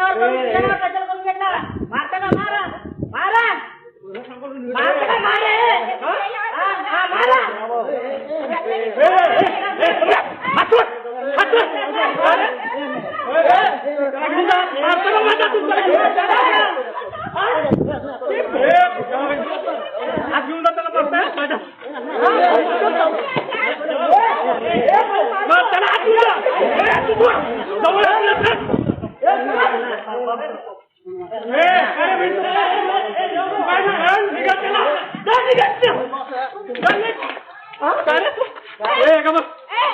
तुझ्यावर कचल करून घेतला मारता का मारा मारा मारता का मारे मारा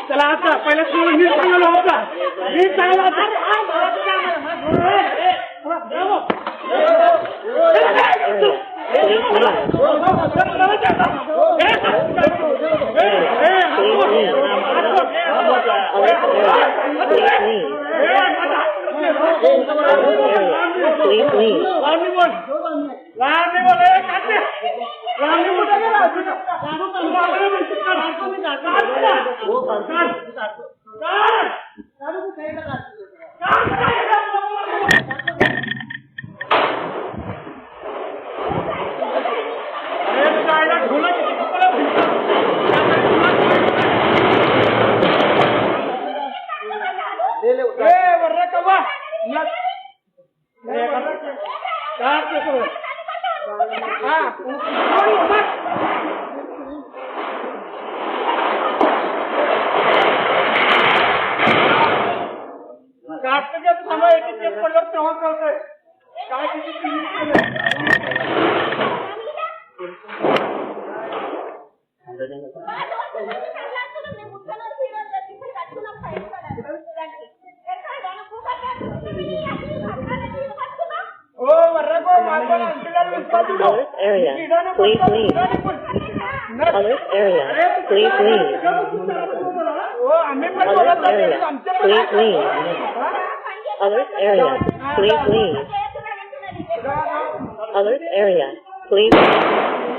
चला आता पहिला सुरू नीट चांगला होता नीट चांगला होता Area, please leave. Alert area, please leave. Alert area, please leave. Alert area, please leave. Alert area, please leave.